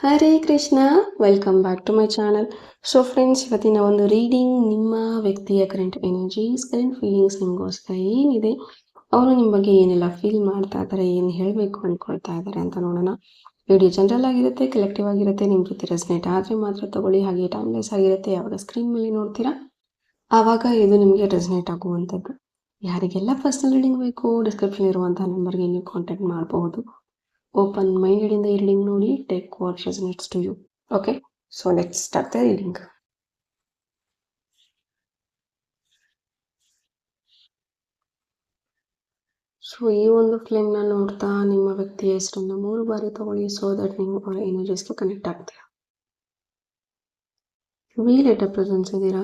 Hare Krishna, welcome back to my channel. So friends, ಇವತ್ತಿನ ಒಂದು reading ನಿಮ್ಮ ವ್ಯಕ್ತಿಯ ಕರೆಂಟ್ ಎನರ್ಜೀಸ್, ಕರೆಂಟ್ ಫೀಲಿಂಗ್ಸ್ ನಿಮಗೋಸ್ಕರ ಏನಿದೆ, ಅವರು ನಿಮ್ಮ ಬಗ್ಗೆ ಏನೆಲ್ಲ ಫೀಲ್ ಮಾಡ್ತಾ ಇದ್ದಾರೆ, ಏನು ಹೇಳಬೇಕು ಅಂದ್ಕೊಳ್ತಾ ಇದ್ದಾರೆ ಅಂತ ನೋಡೋಣ. ವಿಡಿಯೋ ಜನರಲ್ ಆಗಿರುತ್ತೆ, ಕಲೆಕ್ಟಿವ್ ಆಗಿರುತ್ತೆ. ನಿಮ್ಮ ಜೊತೆ ರೆಸ್ನೇಟ್ ಆದರೆ ಮಾತ್ರ ತಗೊಳ್ಳಿ. ಹಾಗೆ ಟೈಮ್ಲೆಸ್ ಆಗಿರುತ್ತೆ. ಯಾವಾಗ ಸ್ಕ್ರೀನ್ ಮೇಲೆ ನೋಡ್ತೀರಾ ಆವಾಗ ಇದು ನಿಮಗೆ ರೆಸ್ನೇಟ್ ಆಗುವಂಥದ್ದು. ಯಾರಿಗೆಲ್ಲ ಪರ್ಸನಲ್ ರೀಡಿಂಗ್ ಬೇಕು, ಡಿಸ್ಕ್ರಿಪ್ಷನ್ ಇರುವಂಥ ನಂಬರ್ಗೆ ನೀವು ಕಾಂಟ್ಯಾಕ್ಟ್ ಮಾಡಬಹುದು. ಓಪನ್ ಮೈಂಡೆಡ್ ಇಂದ ರೀಡಿಂಗ್ ನೋಡಿ, take what resonates to you. Okay, so let's start the reading. So ಈ ಒಂದು ಫ್ಲೇಮ್ನ ನೋಡ್ತಾ ನಿಮ್ಮ ವ್ಯಕ್ತಿಯ ಹೆಸರನ್ನ 3 ಬಾರಿ ತಗೊಳ್ಳಿ, ಸೊ ದಟ್ ನೀವು ಅವರ ಎನರ್ಜೀಸ್ಗೆ ಕನೆಕ್ಟ್ ಆಗ್ತೀರಾ. ವಿ ಲೆಟರ್ ಪ್ರೆಸೆನ್ಸ್ ಇದ್ದೀರಾ,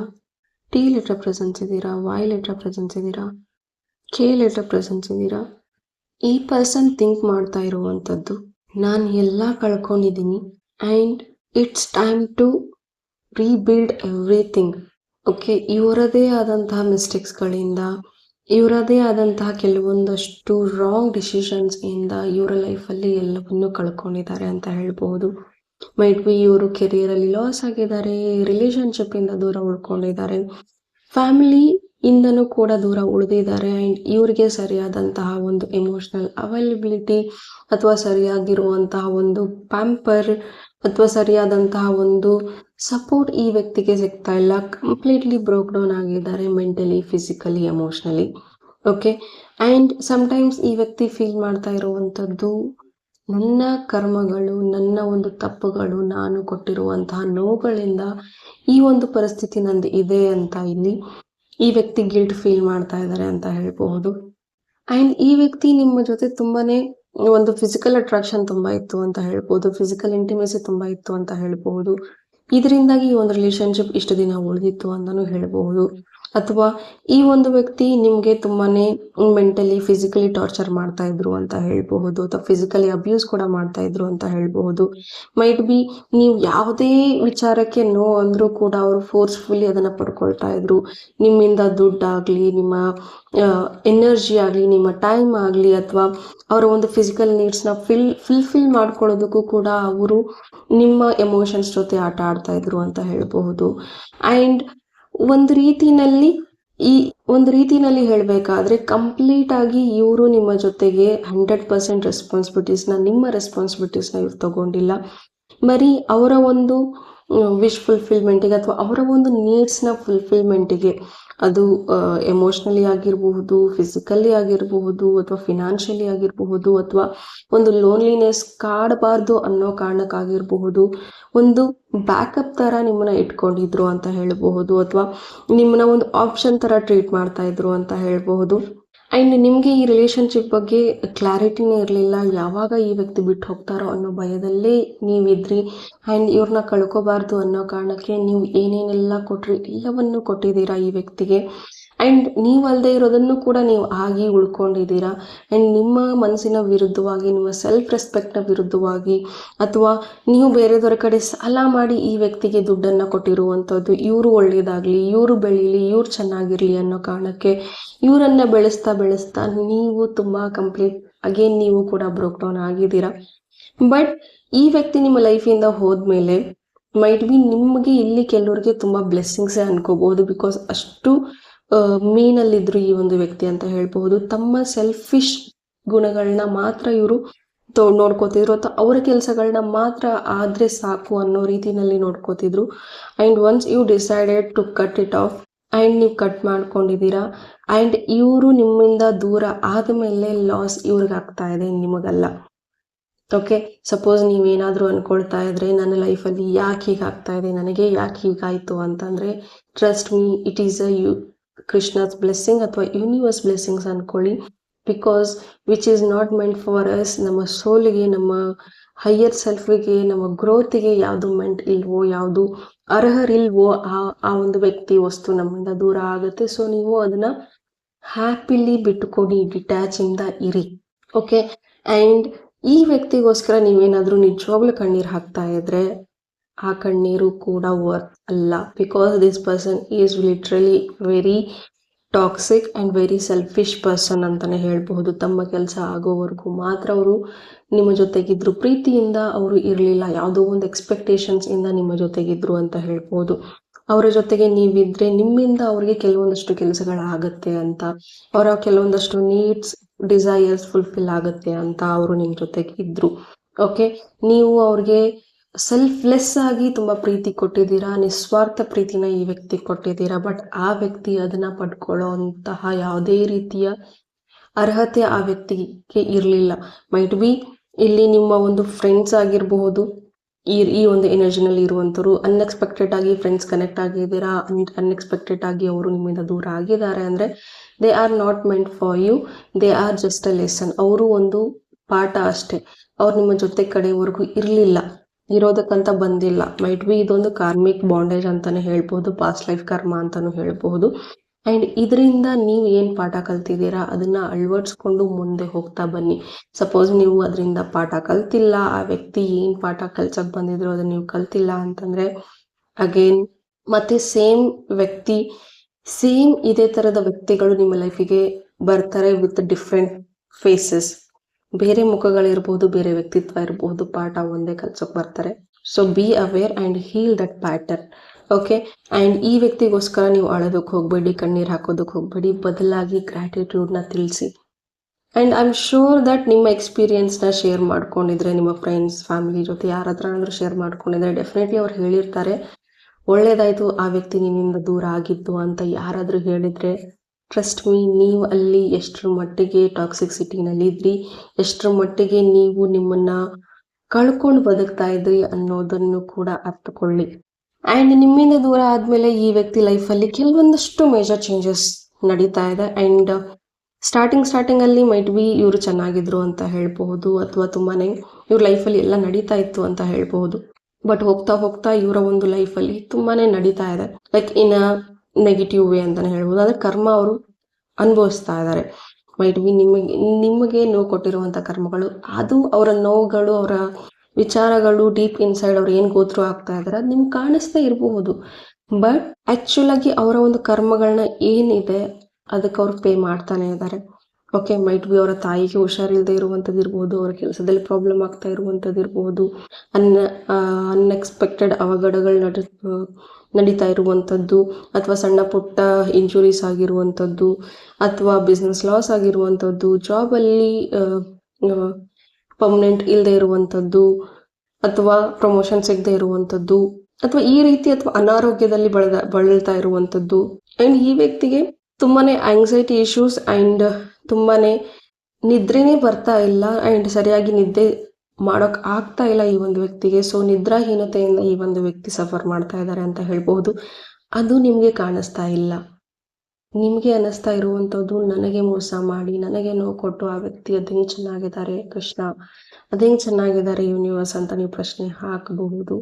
ಟಿ ಲೆಟರ್ ಪ್ರೆಸೆನ್ಸ್ ಇದ್ದೀರಾ, ವೈ ಲೆಟರ್ ಪ್ರೆಸೆನ್ಸ್ ಇದ್ದೀರಾ, ಕೆ ಲೆಟರ್ ಪ್ರೆಸೆನ್ಸ್ ಇದ್ದೀರಾ. ಈ ಪರ್ಸನ್ ಥಿಂಕ್ ಮಾಡ್ತಾ ಇರುವಂಥದ್ದು, ನಾನು ಎಲ್ಲ ಕಳ್ಕೊಂಡಿದ್ದೀನಿ and it's time to rebuild everything. Okay, ಇವರದೇ ಆದಂತಹ ಮಿಸ್ಟೇಕ್ಸ್ಗಳಿಂದ, ಇವರದೇ ಆದಂತಹ ಕೆಲವೊಂದಷ್ಟು ರಾಂಗ್ ಡಿಸಿಷನ್ಸ್ ಇಂದ ಇವರ ಲೈಫಲ್ಲಿ ಎಲ್ಲವನ್ನೂ ಕಳ್ಕೊಂಡಿದ್ದಾರೆ ಅಂತ ಹೇಳ್ಬೋದು. ಮೈಟ್ ಬಿ ಇವರು ಕೆರಿಯರಲ್ಲಿ ಲಾಸ್ ಆಗಿದ್ದಾರೆ, ರಿಲೇಶನ್ಶಿಪ್ಪಿಂದ ದೂರ ಉಳ್ಕೊಂಡಿದ್ದಾರೆ, ಫ್ಯಾಮಿಲಿ ಇಂದನೂ ಕೂಡ ದೂರ ಉಳಿದಿದ್ದಾರೆ. ಆ್ಯಂಡ್ ಇವರಿಗೆ ಸರಿಯಾದಂತಹ ಒಂದು ಎಮೋಷ್ನಲ್ ಅವೈಲಬಿಲಿಟಿ ಅಥವಾ ಸರಿಯಾಗಿರುವಂತಹ ಒಂದು ಪ್ಯಾಂಪರ್ ಅಥವಾ ಸರಿಯಾದಂತಹ ಒಂದು ಸಪೋರ್ಟ್ ಈ ವ್ಯಕ್ತಿಗೆ ಸಿಗ್ತಾ ಇಲ್ಲ. ಕಂಪ್ಲೀಟ್ಲಿ ಬ್ರೋಕ್ ಡೌನ್ ಆಗಿದ್ದಾರೆ, mentally, physically, emotionally. Okay, and sometimes ಈ ವ್ಯಕ್ತಿ ಫೀಲ್ ಮಾಡ್ತಾ ಇರುವಂಥದ್ದು, ನನ್ನ ಕರ್ಮಗಳು, ನನ್ನ ಒಂದು ತಪ್ಪುಗಳು, ನಾನು ಕೊಟ್ಟಿರುವಂತಹ ನೋವುಗಳಿಂದ ಈ ಒಂದು ಪರಿಸ್ಥಿತಿ ನಂದು ಇದೆ ಅಂತ ಇಲ್ಲಿ ಈ ವ್ಯಕ್ತಿ ಗಿಲ್ಟ್ ಫೀಲ್ ಮಾಡ್ತಾ ಇದ್ದಾರೆ ಅಂತ ಹೇಳ್ಬಹುದು. ಆ್ಯಂಡ್ ಈ ವ್ಯಕ್ತಿ ನಿಮ್ಮ ಜೊತೆ ತುಂಬಾನೇ ಒಂದು ಫಿಸಿಕಲ್ ಅಟ್ರಾಕ್ಷನ್ ತುಂಬ ಇತ್ತು ಅಂತ ಹೇಳ್ಬೋದು, ಫಿಸಿಕಲ್ ಇಂಟಿಮೆಸಿ ತುಂಬ ಇತ್ತು ಅಂತ ಹೇಳ್ಬಹುದು. ಇದರಿಂದಾಗಿ ಈ ಒಂದು ರಿಲೇಶನ್ಶಿಪ್ ಇಷ್ಟು ದಿನ ಉಳಿದಿತ್ತು ಅಂತಲೂ ಹೇಳ್ಬಹುದು. ಅಥವಾ ಈ ಒಂದು ವ್ಯಕ್ತಿ ನಿಮಗೆ ತುಂಬಾನೇ ಮೆಂಟಲಿ, ಫಿಸಿಕಲಿ ಟಾರ್ಚರ್ ಮಾಡ್ತಾ ಇದ್ರು ಅಂತ ಹೇಳ್ಬಹುದು, ಅಥವಾ ಫಿಸಿಕಲಿ ಅಬ್ಯೂಸ್ ಕೂಡ ಮಾಡ್ತಾ ಇದ್ರು ಅಂತ ಹೇಳ್ಬಹುದು. ಮೈಟ್ ಬಿ ನೀವು ಯಾವುದೇ ವಿಚಾರಕ್ಕೆ ನೋ ಅಂದರೂ ಕೂಡ ಅವರು ಫೋರ್ಸ್ಫುಲಿ ಅದನ್ನು ಪಡ್ಕೊಳ್ತಾ ಇದ್ರು. ನಿಮ್ಮಿಂದ ದುಡ್ಡಾಗಲಿ, ನಿಮ್ಮ ಎನರ್ಜಿ ಆಗಲಿ, ನಿಮ್ಮ ಟೈಮ್ ಆಗಲಿ, ಅಥವಾ ಅವರ ಒಂದು ಫಿಸಿಕಲ್ ನೀಡ್ಸ್ನ ಫುಲ್ಫಿಲ್ ಮಾಡ್ಕೊಳ್ಳೋದಕ್ಕೂ ಕೂಡ ಅವರು ನಿಮ್ಮ ಎಮೋಷನ್ಸ್ ಜೊತೆ ಆಟ ಆಡ್ತಾ ಇದ್ರು ಅಂತ ಹೇಳ್ಬಹುದು. ಆ್ಯಂಡ್ ಒಂದು ರೀತಿನಲ್ಲಿ ಹೇಳಬೇಕಾದ್ರೆ ಕಂಪ್ಲೀಟ್ ಆಗಿ ಇವರು ನಿಮ್ಮ ಜೊತೆಗೆ 100% ರೆಸ್ಪಾನ್ಸಿಬಿಲಿಟೀಸ್ನ, ನಿಮ್ಮ ರೆಸ್ಪಾನ್ಸಿಬಿಲಿಟೀಸ್ನ ಇವ್ರು ತಗೊಂಡಿಲ್ಲ. ಬರೀ ಅವರ ಒಂದು ವಿಶ್ ಫುಲ್ಫಿಲ್ಮೆಂಟಿಗೆ ಅಥವಾ ಅವರ ಒಂದು ನೀಡ್ಸ್ನ ಫುಲ್ಫಿಲ್ಮೆಂಟಿಗೆ, ಅದು ಎಮೋಷ್ನಲಿ ಆಗಿರಬಹುದು, ಫಿಸಿಕಲಿ ಆಗಿರಬಹುದು, ಅಥವಾ ಫಿನಾನ್ಷಿಯಲಿ ಆಗಿರಬಹುದು, ಅಥವಾ ಒಂದು ಲೋನ್ಲಿನೆಸ್ ಕಾಡಬಾರ್ದು ಅನ್ನೋ ಕಾರಣಕ್ಕಾಗಿರಬಹುದು, ಒಂದು ಬ್ಯಾಕಪ್ ಥರ ನಿಮ್ಮನ್ನ ಇಟ್ಕೊಂಡಿದ್ರು ಅಂತ ಹೇಳಬಹುದು, ಅಥವಾ ನಿಮ್ಮನ್ನ ಒಂದು ಆಪ್ಷನ್ ಥರ ಟ್ರೀಟ್ ಮಾಡ್ತಾ ಇದ್ರು ಅಂತ ಹೇಳಬಹುದು. ಆ್ಯಂಡ್ ನಿಮಗೆ ಈ ರಿಲೇಶನ್ಶಿಪ್ ಬಗ್ಗೆ ಕ್ಲಾರಿಟಿನೇ ಇರಲಿಲ್ಲ, ಯಾವಾಗ ಈ ವ್ಯಕ್ತಿ ಬಿಟ್ಟು ಹೋಗ್ತಾರೋ ಅನ್ನೋ ಭಯದಲ್ಲೇ ನೀವಿದ್ರಿ. ಆ್ಯಂಡ್ ಇವ್ರನ್ನ ಕಳ್ಕೋಬಾರ್ದು ಅನ್ನೋ ಕಾರಣಕ್ಕೆ ನೀವು ಏನೇನೆಲ್ಲ ಕೊಟ್ರಿ ಎಲ್ಲವನ್ನೂ ಕೊಟ್ಟಿದ್ದೀರಾ ಈ ವ್ಯಕ್ತಿಗೆ. ಆ್ಯಂಡ್ ನೀವು ಅಲ್ಲದೆ ಇರೋದನ್ನು ಕೂಡ ನೀವು ಆಗಿ ಉಳ್ಕೊಂಡಿದ್ದೀರಾ. ಆ್ಯಂಡ್ ನಿಮ್ಮ ಮನಸ್ಸಿನ ವಿರುದ್ಧವಾಗಿ, ನಿಮ್ಮ ಸೆಲ್ಫ್ ರೆಸ್ಪೆಕ್ಟ್ನ ವಿರುದ್ಧವಾಗಿ, ಅಥವಾ ನೀವು ಬೇರೆದವರ ಕಡೆ ಸಾಲ ಮಾಡಿ ಈ ವ್ಯಕ್ತಿಗೆ ದುಡ್ಡನ್ನು ಕೊಟ್ಟಿರುವಂಥದ್ದು, ಇವರು ಒಳ್ಳೆಯದಾಗಲಿ, ಇವರು ಬೆಳೀಲಿ, ಇವ್ರು ಚೆನ್ನಾಗಿರಲಿ ಅನ್ನೋ ಕಾರಣಕ್ಕೆ ಇವರನ್ನು ಬೆಳೆಸ್ತಾ ನೀವು ತುಂಬ ಕಂಪ್ಲೀಟ್ ಅಗೇನ್ ನೀವು ಕೂಡ ಬ್ರೋಕ್ ಡೌನ್ ಆಗಿದ್ದೀರಾ. ಬಟ್ ಈ ವ್ಯಕ್ತಿ ನಿಮ್ಮ ಲೈಫಿಂದ ಹೋದ್ಮೇಲೆ ಮೈಟ್ ಬಿ ನಿಮಗೆ ಇಲ್ಲಿ ಕೆಲವ್ರಿಗೆ ತುಂಬ ಬ್ಲೆಸ್ಸಿಂಗ್ಸೇ ಅನ್ಕೋಬಹುದು. ಬಿಕಾಸ್ ಅಷ್ಟು ಮೀನಲ್ಲಿದ್ರು ಈ ಒಂದು ವ್ಯಕ್ತಿ ಅಂತ ಹೇಳ್ಬಹುದು. ತಮ್ಮ ಸೆಲ್ಫಿಶ್ ಗುಣಗಳನ್ನ ಮಾತ್ರ ಇವರು ನೋಡ್ಕೋತಿದ್ರು, ಅಥವಾ ಅವರ ಕೆಲಸಗಳನ್ನ ಮಾತ್ರ ಆದರೆ ಸಾಕು ಅನ್ನೋ ರೀತಿನಲ್ಲಿ ನೋಡ್ಕೋತಿದ್ರು. And once you decided to cut it off and ನೀವು ಕಟ್ ಮಾಡ್ಕೊಂಡಿದ್ದೀರಾ. ಆ್ಯಂಡ್ ಇವರು ನಿಮ್ಮಿಂದ ದೂರ ಆದಮೇಲೆ ಲಾಸ್ ಇವ್ರಿಗೆ ಆಗ್ತಾ ಇದೆ, ನಿಮಗಲ್ಲ. ಓಕೆ, ಸಪೋಸ್ ನೀವೇನಾದರೂ ಅಂದ್ಕೊಳ್ತಾ ಇದ್ರೆ ನನ್ನ ಲೈಫಲ್ಲಿ ಯಾಕೆ ಹೀಗಾಗ್ತಾ ಇದೆ, ನನಗೆ ಯಾಕೆ ಹೀಗಾಯಿತು ಅಂತಂದರೆ, trust me, it is Krishna's blessing ಅಥವಾ ಯೂನಿವರ್ಸ್ ಬ್ಲೆಸ್ಸಿಂಗ್ಸ್ ಅಂದ್ಕೊಳ್ಳಿ. Because which is not meant for us, ನಮ್ಮ ಸೋಲಿಗೆ, ನಮ್ಮ ಹೈಯರ್ ಸೆಲ್ಫಿಗೆ, ನಮ್ಮ ಗ್ರೋತಿಗೆ ಯಾವುದು ಮೆಂಟ್ ಇಲ್ವೋ, ಯಾವುದು ಅರ್ಹರಿಲ್ವೋ ಆ ಒಂದು ವ್ಯಕ್ತಿ, ವಸ್ತು ನಮ್ಮಿಂದ ದೂರ ಆಗುತ್ತೆ. ಸೊ ನೀವು ಅದನ್ನು ಹ್ಯಾಪಿಲಿ ಬಿಟ್ಟುಕೊಡಿ, ಡಿಟ್ಯಾಚಿಂದ ಇರಿ. ಓಕೆ, ಆ್ಯಂಡ್ ಈ ವ್ಯಕ್ತಿಗೋಸ್ಕರ ನೀವೇನಾದರೂ ನಿಜವಾಗ್ಲೂ ಕಣ್ಣೀರು ಹಾಕ್ತಾ ಇದ್ರೆ ಆ ಕಣ್ಣೀರು ಕೂಡ ವರ್ತ್ ಅಲ್ಲ. Because this person is literally very toxic and very selfish person ಅಂತಲೇ ಹೇಳ್ಬಹುದು. ತಮ್ಮ ಕೆಲಸ ಆಗೋವರೆಗೂ ಮಾತ್ರ ಅವರು ನಿಮ್ಮ ಜೊತೆಗಿದ್ರು, ಪ್ರೀತಿಯಿಂದ ಅವರು ಇರಲಿಲ್ಲ, ಯಾವುದೋ ಒಂದು ಎಕ್ಸ್ಪೆಕ್ಟೇಷನ್ಸ್ ಇಂದ ನಿಮ್ಮ ಜೊತೆಗಿದ್ರು ಅಂತ ಹೇಳ್ಬೋದು. ಅವರ ಜೊತೆಗೆ ನೀವಿದ್ರೆ ನಿಮ್ಮಿಂದ ಅವ್ರಿಗೆ ಕೆಲವೊಂದಷ್ಟು ಕೆಲಸಗಳಾಗತ್ತೆ ಅಂತ, ಅವರ ಕೆಲವೊಂದಷ್ಟು ನೀಡ್ಸ್ ಡಿಸೈರ್ಸ್ ಫುಲ್ಫಿಲ್ ಆಗುತ್ತೆ ಅಂತ ಅವರು ನಿಮ್ಮ ಜೊತೆಗೆ ಇದ್ರು. ಓಕೆ, ನೀವು ಅವ್ರಿಗೆ ಸೆಲ್ಫ್ಲೆಸ್ ಆಗಿ ತುಂಬಾ ಪ್ರೀತಿ ಕೊಟ್ಟಿದ್ದೀರಾ, ನಿಸ್ವಾರ್ಥ ಪ್ರೀತಿನ ಈ ವ್ಯಕ್ತಿ ಕೊಟ್ಟಿದ್ದೀರಾ. ಬಟ್ ಆ ವ್ಯಕ್ತಿ ಅದನ್ನ ಪಡ್ಕೊಳ್ಳೋ ಅಂತಹ ಯಾವುದೇ ರೀತಿಯ ಅರ್ಹತೆ ಆ ವ್ಯಕ್ತಿಗೆ ಇರಲಿಲ್ಲ. ಮೈಟ್ ಬಿ ಇಲ್ಲಿ ನಿಮ್ಮ ಒಂದು ಫ್ರೆಂಡ್ಸ್ ಆಗಿರಬಹುದು, ಈ ಒಂದು ಎನರ್ಜಿನಲ್ಲಿ ಇರುವಂಥವ್ರು ಅನ್ಎಕ್ಸ್ಪೆಕ್ಟೆಡ್ ಆಗಿ ಫ್ರೆಂಡ್ಸ್ ಕನೆಕ್ಟ್ ಆಗಿದ್ದೀರಾ, ಅನ್ಎಕ್ಸ್ಪೆಕ್ಟೆಡ್ ಆಗಿ ಅವರು ನಿಮ್ಮಿಂದ ದೂರ ಆಗಿದ್ದಾರೆ ಅಂದರೆ they are not meant for you, they are just a lesson. ಅವರು ಒಂದು ಪಾಠ ಅಷ್ಟೇ, ಅವ್ರು ನಿಮ್ಮ ಜೊತೆ ಕಡೆವರೆಗೂ ಇರಲಿಲ್ಲ, ಇರೋದಕ್ಕಂತ ಬಂದಿಲ್ಲ. ಮೈಟ್ ಬಿ ಇದೊಂದು ಕಾರ್ಮಿಕ್ ಬಾಂಡೇಜ್ ಅಂತಾನೆ ಹೇಳ್ಬೋದು, ಪಾಸ್ಟ್ ಲೈಫ್ ಕರ್ಮ ಅಂತಾನು ಹೇಳ್ಬಹುದು. ಆ್ಯಂಡ್ ಇದರಿಂದ ನೀವು ಏನು ಪಾಠ ಕಲ್ತಿದ್ದೀರಾ ಅದನ್ನ ಅಳವಡಿಸ್ಕೊಂಡು ಮುಂದೆ ಹೋಗ್ತಾ ಬನ್ನಿ. ಸಪೋಸ್ ನೀವು ಅದರಿಂದ ಪಾಠ ಕಲ್ತಿಲ್ಲ, ಆ ವ್ಯಕ್ತಿ ಏನು ಪಾಠ ಕಲ್ಸಕ್ ಬಂದಿದ್ರು ಅದನ್ನ ನೀವು ಕಲ್ತಿಲ್ಲ ಅಂತಂದ್ರೆ ಅಗೇನ್ ಮತ್ತೆ ಸೇಮ್ ವ್ಯಕ್ತಿ, ಸೇಮ್ ಇದೇ ಥರದ ವ್ಯಕ್ತಿಗಳು ನಿಮ್ಮ ಲೈಫಿಗೆ ಬರ್ತಾರೆ ವಿತ್ ಡಿಫ್ರೆಂಟ್ ಫೇಸಸ್. ಬೇರೆ ಮುಖಗಳಿರ್ಬೋದು, ಬೇರೆ ವ್ಯಕ್ತಿತ್ವ ಇರಬಹುದು, ಪಾಠ ಒಂದೇ ಕಲ್ಸೋಕೆ ಬರ್ತಾರೆ. So be aware and heal that pattern. Okay, and ಈ ವ್ಯಕ್ತಿಗೋಸ್ಕರ ನೀವು ಅಳೋದಕ್ಕೆ ಹೋಗಬೇಡಿ, ಕಣ್ಣೀರು ಹಾಕೋದಕ್ಕೆ ಹೋಗಬೇಡಿ, ಬದಲಾಗಿ ಗ್ರ್ಯಾಟಿಟ್ಯೂಡ್ನ ತಿಳಿಸಿ. And I am sure that ನಿಮ್ಮ ಎಕ್ಸ್ಪೀರಿಯನ್ಸ್ನ ಶೇರ್ ಮಾಡ್ಕೊಂಡಿದ್ರೆ ನಿಮ್ಮ ಫ್ರೆಂಡ್ಸ್ ಫ್ಯಾಮಿಲಿ ಜೊತೆ ಯಾರ ಹತ್ರ ಆದರೂ ಶೇರ್ ಮಾಡ್ಕೊಂಡಿದ್ರೆ ಡೆಫಿನೆಟ್ಲಿ ಅವ್ರು ಹೇಳಿರ್ತಾರೆ ಒಳ್ಳೇದಾಯಿತು ಆ ವ್ಯಕ್ತಿ ನಿನ್ನಿಂದ ದೂರ ಆಗಿದ್ದು ಅಂತ. ಯಾರಾದರೂ ಹೇಳಿದರೆ ಟ್ರಸ್ಟ್ ಮೀ, ನೀವು ಅಲ್ಲಿ ಎಷ್ಟರ ಮಟ್ಟಿಗೆ ಟಾಕ್ಸಿಸಿಟಿನಲ್ಲಿ ಇದ್ರಿ, ಎಷ್ಟರ ಮಟ್ಟಿಗೆ ನೀವು ನಿಮ್ಮನ್ನು ಕಳ್ಕೊಂಡು ಬದುಕ್ತಾ ಇದ್ರಿ ಅನ್ನೋದನ್ನು ಕೂಡ ಅರ್ಥಕೊಳ್ಳಿ. ಆ್ಯಂಡ್ ನಿಮ್ಮಿಂದ ದೂರ ಆದಮೇಲೆ ಈ ವ್ಯಕ್ತಿ ಲೈಫಲ್ಲಿ ಕೆಲವೊಂದಷ್ಟು ಮೇಜರ್ ಚೇಂಜಸ್ ನಡೀತಾ ಇದೆ. ಆ್ಯಂಡ್ ಸ್ಟಾರ್ಟಿಂಗಲ್ಲಿ ಮೈಟ್ ಬಿ ಇವರು ಚೆನ್ನಾಗಿದ್ರು ಅಂತ ಹೇಳ್ಬಹುದು, ಅಥವಾ ತುಂಬಾ ಇವ್ರ ಲೈಫಲ್ಲಿ ಎಲ್ಲ ನಡೀತಾ ಇತ್ತು ಅಂತ ಹೇಳ್ಬಹುದು. ಬಟ್ ಹೋಗ್ತಾ ಹೋಗ್ತಾ ಇವರ ಒಂದು ಲೈಫಲ್ಲಿ ತುಂಬಾ ನಡೀತಾ ಇದೆ, like in a negative way ಅಂತಲೇ ಹೇಳ್ಬೋದು. ಅಂದರೆ ಕರ್ಮ ಅವರು ಅನುಭವಿಸ್ತಾ ಇದ್ದಾರೆ. ಮೈಟ್ ಬಿ ನಿಮಗೆ ನೋವು ಕೊಟ್ಟಿರುವಂಥ ಕರ್ಮಗಳು, ಅದು ಅವರ ನೋವುಗಳು, ಅವರ ವಿಚಾರಗಳು, ಡೀಪ್ ಇನ್ಸೈಡ್ ಅವ್ರು ಏನು ಗೋತ್ರು ಆಗ್ತಾ ಇದ್ದಾರೆ ಅದು ನಿಮ್ಗೆ ಕಾಣಿಸ್ತಾ ಇರಬಹುದು. ಬಟ್ ಆ್ಯಕ್ಚುಲಾಗಿ ಅವರ ಒಂದು ಕರ್ಮಗಳನ್ನ ಏನಿದೆ ಅದಕ್ಕೆ ಅವ್ರು ಪೇ ಮಾಡ್ತಾನೆ ಇದ್ದಾರೆ. ಓಕೆ, ಮೈಟ್ ಬಿ ಅವರ ತಾಯಿಗೆ ಹುಷಾರಿಲ್ಲದೆ ಇರುವಂಥದ್ದು ಇರ್ಬೋದು, ಅವರ ಕೆಲಸದಲ್ಲಿ ಪ್ರಾಬ್ಲಮ್ ಆಗ್ತಾ ಇರುವಂಥದ್ದು ಇರ್ಬೋದು, ಅನ್ಎಕ್ಸ್ಪೆಕ್ಟೆಡ್ ಅವಘಡಗಳು ನಡೀತಾ ಇರುವಂಥದ್ದು, ಅಥವಾ ಸಣ್ಣ ಪುಟ್ಟ ಇಂಜುರೀಸ್ ಆಗಿರುವಂಥದ್ದು, ಅಥವಾ ಬಿಸ್ನೆಸ್ ಲಾಸ್ ಆಗಿರುವಂಥದ್ದು, ಜಾಬಲ್ಲಿ ಪರ್ಮನೆಂಟ್ ಇಲ್ಲದೆ ಇರುವಂಥದ್ದು, ಅಥವಾ ಪ್ರಮೋಷನ್ ಸಿಗದೆ ಇರುವಂಥದ್ದು, ಅಥವಾ ಈ ರೀತಿ ಅಥವಾ ಅನಾರೋಗ್ಯದಲ್ಲಿ ಬಳಲ್ತಾ ಇರುವಂಥದ್ದು. ಆ್ಯಂಡ್ ಈ ವ್ಯಕ್ತಿಗೆ ತುಂಬಾನೇ ಆಂಗ್ಸೈಟಿ ಇಶ್ಯೂಸ್ ಆ್ಯಂಡ್ ತುಂಬಾನೇ ನಿದ್ರೆನೇ ಬರ್ತಾ ಇಲ್ಲ, ಆ್ಯಂಡ್ ಸರಿಯಾಗಿ ನಿದ್ದೆ ಮಾಡೋಕೆ ಆಗ್ತಾ ಇಲ್ಲ ಈ ಒಂದು ವ್ಯಕ್ತಿಗೆ. ಸೊ ನಿದ್ರಾಹೀನತೆಯಿಂದ ಈ ಒಂದು ವ್ಯಕ್ತಿ ಸಫರ್ ಮಾಡ್ತಾ ಇದ್ದಾರೆ ಅಂತ ಹೇಳ್ಬಹುದು. ಅದು ನಿಮಗೆ ಕಾಣಿಸ್ತಾ ಇಲ್ಲ. ನಿಮಗೆ ಅನ್ನಿಸ್ತಾ ಇರುವಂಥದ್ದು ನನಗೆ ಮೋಸ ಮಾಡಿ, ನನಗೆ ನೋವು ಕೊಟ್ಟು ಆ ವ್ಯಕ್ತಿ ಅದೇನು ಚೆನ್ನಾಗಿದ್ದಾರೆ ಕೃಷ್ಣ, ಅದೇನು ಚೆನ್ನಾಗಿದ್ದಾರೆ ಯೂನಿವರ್ಸ್ ಅಂತ ನೀವು ಪ್ರಶ್ನೆ ಹಾಕಬಹುದು.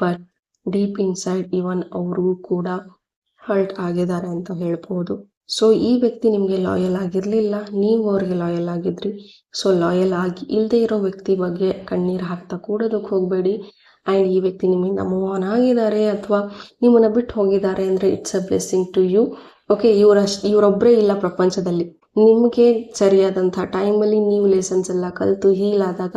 ಬಟ್ ಡೀಪ್ ಇನ್ಸೈಡ್ ಇವನ್ ಅವ್ರಿಗೂ ಕೂಡ ಹರ್ಟ್ ಆಗಿದ್ದಾರೆ ಅಂತ ಹೇಳ್ಬೋದು. ಸೊ ಈ ವ್ಯಕ್ತಿ ನಿಮಗೆ ಲಾಯಲ್ ಆಗಿರಲಿಲ್ಲ, ನೀವು ಅವ್ರಿಗೆ ಲಾಯಲ್ ಆಗಿದ್ರಿ. ಸೊ ಲಾಯಲ್ ಆಗಿ ಇಲ್ಲದೆ ಇರೋ ವ್ಯಕ್ತಿ ಬಗ್ಗೆ ಕಣ್ಣೀರು ಹಾಕ್ತಾ ಕೂಡೋದಕ್ಕೆ ಹೋಗಬೇಡಿ. ಆ್ಯಂಡ್ ಈ ವ್ಯಕ್ತಿ ನಿಮ್ಮಿಂದ ಮೂವ್ ಆನ್ ಆಗಿದ್ದಾರೆ ಅಥವಾ ನಿಮ್ಮನ್ನು ಬಿಟ್ಟು ಹೋಗಿದ್ದಾರೆ ಅಂದರೆ it's a blessing to you. Okay, ಇವರೊಬ್ಬರೇ ಇಲ್ಲ ಪ್ರಪಂಚದಲ್ಲಿ. ನಿಮಗೆ ಸರಿಯಾದಂಥ ಟೈಮಲ್ಲಿ ನೀವು ಲೆಸನ್ಸ್ ಎಲ್ಲ ಕಲಿತು ಹೀಲ್ ಆದಾಗ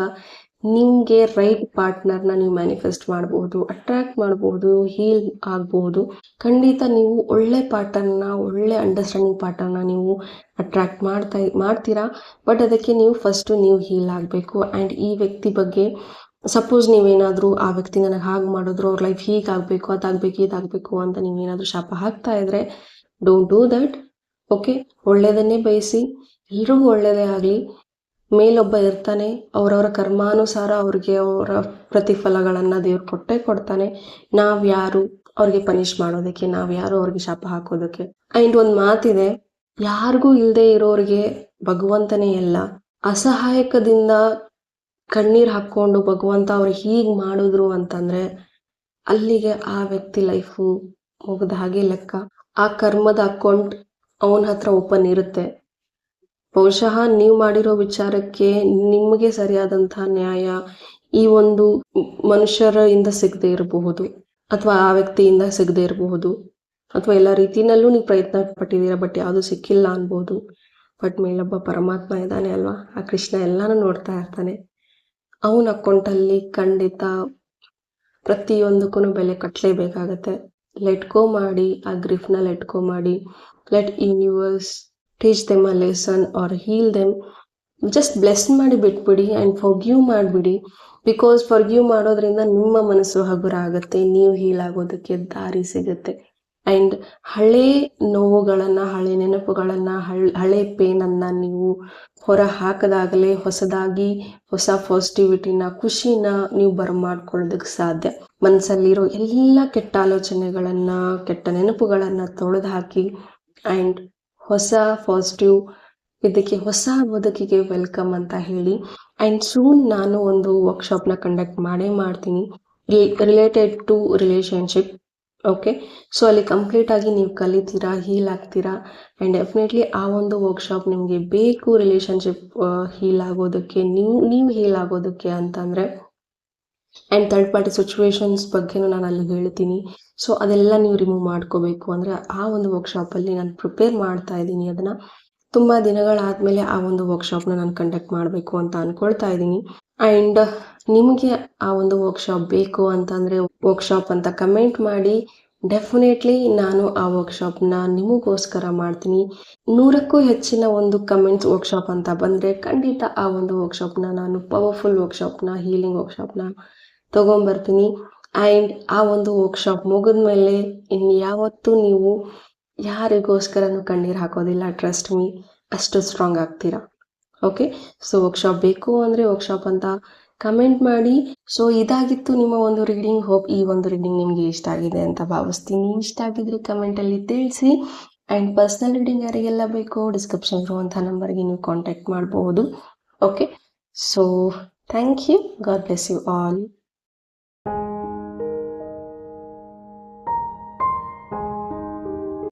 ನಿಮಗೆ ರೈಟ್ ಪಾರ್ಟ್ನರ್ನ ನೀವು ಮ್ಯಾನಿಫೆಸ್ಟ್ ಮಾಡಬಹುದು, ಅಟ್ರಾಕ್ಟ್ ಮಾಡಬಹುದು, ಹೀಲ್ ಆಗಬಹುದು. ಖಂಡಿತ ನೀವು ಒಳ್ಳೆ ಪಾರ್ಟ್ನರ್ನ, ಒಳ್ಳೆ ಅಂಡರ್ಸ್ಟ್ಯಾಂಡಿಂಗ್ ಪಾರ್ಟ್ನರ್ನ ನೀವು ಅಟ್ರಾಕ್ಟ್ ಮಾಡ್ತೀರಾ. ಬಟ್ ಅದಕ್ಕೆ ನೀವು ಫಸ್ಟು ನೀವು ಹೀಲ್ ಆಗಬೇಕು. ಆ್ಯಂಡ್ ಈ ವ್ಯಕ್ತಿ ಬಗ್ಗೆ ಸಪೋಸ್ ನೀವೇನಾದರೂ ಆ ವ್ಯಕ್ತಿ ನನಗೆ ಹಾಗೆ ಮಾಡಿದ್ರು, ಅವ್ರ ಲೈಫ್ ಹೀಗಾಗಬೇಕು, ಅದಾಗಬೇಕು, ಇದಾಗಬೇಕು ಅಂತ ನೀವೇನಾದರೂ ಶಾಪ ಹಾಕ್ತಾ ಇದ್ರೆ ಡೋಂಟ್ ಡೂ ದಟ್. ಓಕೆ, ಒಳ್ಳೆಯದನ್ನೇ ಬಯಸಿ, ಎಲ್ರಿಗೂ ಒಳ್ಳೆಯದೇ ಆಗಲಿ. ಮೇಲೊಬ್ಬ ಇರ್ತಾನೆ, ಅವರವರ ಕರ್ಮಾನುಸಾರ ಅವ್ರಿಗೆ ಅವರ ಪ್ರತಿಫಲಗಳನ್ನು ದೇವ್ರು ಕೊಟ್ಟೇ ಕೊಡ್ತಾನೆ. ನಾವ್ಯಾರು ಅವ್ರಿಗೆ ಪನಿಷ್ ಮಾಡೋದಕ್ಕೆ, ನಾವ್ಯಾರು ಅವ್ರಿಗೆ ಶಾಪ ಹಾಕೋದಕ್ಕೆ. ಆ್ಯಂಡ್ ಒಂದು ಮಾತಿದೆ, ಯಾರಿಗೂ ಇಲ್ಲದೆ ಇರೋರಿಗೆ ಭಗವಂತನೇ ಎಲ್ಲ. ಅಸಹಾಯಕದಿಂದ ಕಣ್ಣೀರು ಹಾಕ್ಕೊಂಡು ಭಗವಂತ ಅವ್ರು ಹೀಗೆ ಮಾಡಿದ್ರು ಅಂತಂದರೆ ಅಲ್ಲಿಗೆ ಆ ವ್ಯಕ್ತಿ ಲೈಫು ಮುಗಿದ ಹಾಗೆ ಲೆಕ್ಕ. ಆ ಕರ್ಮದ ಅಕೌಂಟ್ ಅವನ ಹತ್ರ ಓಪನ್ ಇರುತ್ತೆ. ಬಹುಶಃ ನೀವು ಮಾಡಿರೋ ವಿಚಾರಕ್ಕೆ ನಿಮಗೆ ಸರಿಯಾದಂಥ ನ್ಯಾಯ ಈ ಒಂದು ಮನುಷ್ಯರಿಂದ ಸಿಗದೆ ಇರಬಹುದು, ಅಥವಾ ಆ ವ್ಯಕ್ತಿಯಿಂದ ಸಿಗದೆ ಇರಬಹುದು. ಅಥವಾ ಎಲ್ಲ ರೀತಿನಲ್ಲೂ ನೀವು ಪ್ರಯತ್ನ ಪಟ್ಟಿದ್ದೀರಾ, ಬಟ್ ಯಾವುದು ಸಿಕ್ಕಿಲ್ಲ ಅನ್ಬೋದು. ಬಟ್ ಮೇಲೊಬ್ಬ ಪರಮಾತ್ಮ ಇದ್ದಾನೆ ಅಲ್ವಾ, ಆ ಕೃಷ್ಣ ಎಲ್ಲಾನು ನೋಡ್ತಾ ಇರ್ತಾನೆ. ಅವನ ಅಕೌಂಟಲ್ಲಿ ಖಂಡಿತ ಪ್ರತಿಯೊಂದಕ್ಕೂ ಬೆಲೆ ಕಟ್ಟಲೇಬೇಕಾಗತ್ತೆ. ಲೆಟ್ ಗೋ ಮಾಡಿ, ಆ ಗ್ರಿಫ್ನ ಲೆಟ್ ಗೋ ಮಾಡಿ. Let universe teach them a lesson or heal them. Just bless ಮಾಡಿ ಬಿಟ್ಬಿಡಿ ಆ್ಯಂಡ್ ಫಾರ್ಗಿವ್ ಮಾಡಿಬಿಡಿ. ಬಿಕಾಸ್ ಫಾರ್ಗಿವ್ ಮಾಡೋದ್ರಿಂದ ನಿಮ್ಮ ಮನಸ್ಸು ಹಗುರ ಆಗುತ್ತೆ, ನೀವು ಹೀಲ್ ಆಗೋದಕ್ಕೆ ದಾರಿ ಸಿಗುತ್ತೆ. ಆ್ಯಂಡ್ ಹಳೇ ನೋವುಗಳನ್ನು, ಹಳೆ ನೆನಪುಗಳನ್ನು, ಹಳೆ ಪೇನನ್ನು ನೀವು ಹೊರ ಹಾಕದಾಗಲೇ ಹೊಸದಾಗಿ ಹೊಸ ಪಾಸಿಟಿವಿಟಿನ, ಖುಷಿನ ನೀವು ಬರಮಾಡ್ಕೊಳ್ಳೋದಕ್ಕೆ ಸಾಧ್ಯ. ಮನಸ್ಸಲ್ಲಿರೋ ಎಲ್ಲ ಕೆಟ್ಟ ಆಲೋಚನೆಗಳನ್ನು, ಕೆಟ್ಟ ನೆನಪುಗಳನ್ನು ತೊಳೆದು ಹಾಕಿ ಆ್ಯಂಡ್ ಹೊಸ ಪಾಸಿಟಿವ್ ಇದಕ್ಕೆ, ಹೊಸ ಬದುಕಿಗೆ ವೆಲ್ಕಮ್ ಅಂತ ಹೇಳಿ. ಆ್ಯಂಡ್ ಸೂನ್ ನಾನು ಒಂದು ವರ್ಕ್ಶಾಪ್ನ ಕಂಡಕ್ಟ್ ಮಾಡ್ತೀನಿ related to relationship. Okay, so ಅಲ್ಲಿ ಕಂಪ್ಲೀಟಾಗಿ ನೀವು ಕಲಿತೀರಾ, ಹೀಲ್ ಆಗ್ತೀರಾ. ಆ್ಯಂಡ್ ಡೆಫಿನೆಟ್ಲಿ ಆ ಒಂದು ವರ್ಕ್ಶಾಪ್ ನಿಮಗೆ ಬೇಕು ರಿಲೇಷನ್ಶಿಪ್ ಹೀಲ್ ಆಗೋದಕ್ಕೆ, ನೀವು ಹೀಲ್ ಆಗೋದಕ್ಕೆ ಅಂತಂದರೆ. ಆ್ಯಂಡ್ ಥರ್ಡ್ ಪಾರ್ಟಿ ಸಿಚುವೇಶನ್ಸ್ ಬಗ್ಗೆನೂ ನಾನು ಅಲ್ಲಿ ಹೇಳ್ತೀನಿ. ಸೊ ಅದೆಲ್ಲ ನೀವು ರಿಮೂವ್ ಮಾಡ್ಕೋಬೇಕು ಅಂದರೆ ಆ ಒಂದು ವರ್ಕ್ಶಾಪಲ್ಲಿ ನಾನು ಪ್ರಿಪೇರ್ ಮಾಡ್ತಾ ಇದ್ದೀನಿ. ಅದನ್ನು ತುಂಬ ದಿನಗಳಾದಮೇಲೆ ಆ ಒಂದು ವರ್ಕ್ಶಾಪ್ನ ನಾನು ಕಂಡಕ್ಟ್ ಮಾಡಬೇಕು ಅಂತ ಅಂದ್ಕೊಳ್ತಾ ಇದ್ದೀನಿ. ಆ್ಯಂಡ್ ನಿಮಗೆ ಆ ಒಂದು ವರ್ಕ್ಶಾಪ್ ಬೇಕು ಅಂತಂದರೆ ವರ್ಕ್ಶಾಪ್ ಅಂತ ಕಮೆಂಟ್ ಮಾಡಿ. ಡೆಫಿನೆಟ್ಲಿ ನಾನು ಆ ವರ್ಕ್ಶಾಪ್ನ ನಿಮಗೋಸ್ಕರ ಮಾಡ್ತೀನಿ. 100ಕ್ಕೂ ಹೆಚ್ಚಿನ ಒಂದು ಕಮೆಂಟ್ಸ್ ವರ್ಕ್ಶಾಪ್ ಅಂತ ಬಂದರೆ ಖಂಡಿತ ಆ ಒಂದು ವರ್ಕ್ಶಾಪ್ನ ನಾನು ಪವರ್ಫುಲ್ ವರ್ಕ್ಶಾಪ್ನ, ಹೀಲಿಂಗ್ ವರ್ಕ್ಶಾಪ್ನ ತೊಗೊಂಬರ್ತೀನಿ. ಆ್ಯಂಡ್ ಆ ಒಂದು ವರ್ಕ್ಶಾಪ್ ಮುಗಿದ್ಮೇಲೆ ಇನ್ಯಾವತ್ತೂ ನೀವು ಯಾರಿಗೋಸ್ಕರನೂ ಕಣ್ಣೀರು ಹಾಕೋದಿಲ್ಲ. ಟ್ರಸ್ಟ್ ಮೀ, ಅಷ್ಟು ಸ್ಟ್ರಾಂಗ್ ಆಗ್ತೀರಾ. ಓಕೆ, ಸೊ ವರ್ಕ್ಶಾಪ್ ಬೇಕು ಅಂದರೆ ವರ್ಕ್ಶಾಪ್ ಅಂತ ಕಮೆಂಟ್ ಮಾಡಿ. ಸೊ ಇದಾಗಿತ್ತು ನಿಮ್ಮ ಒಂದು ರೀಡಿಂಗ್. ಹೋಪ್ ಈ ಒಂದು ರೀಡಿಂಗ್ ನಿಮಗೆ ಇಷ್ಟ ಆಗಿದೆ ಅಂತ ಭಾವಿಸ್ತೀನಿ. ಇಷ್ಟ ಆಗಿದ್ರೆ ಕಮೆಂಟಲ್ಲಿ ತಿಳಿಸಿ. ಆ್ಯಂಡ್ ಪರ್ಸ್ನಲ್ ರೀಡಿಂಗ್ ಯಾರಿಗೆಲ್ಲ ಬೇಕೋ ಡಿಸ್ಕ್ರಿಪ್ಷನ್ ಇರುವಂಥ ನಂಬರ್ಗೆ ನೀವು ಕಾಂಟ್ಯಾಕ್ಟ್ ಮಾಡಬಹುದು. Okay, so thank you. God bless you all.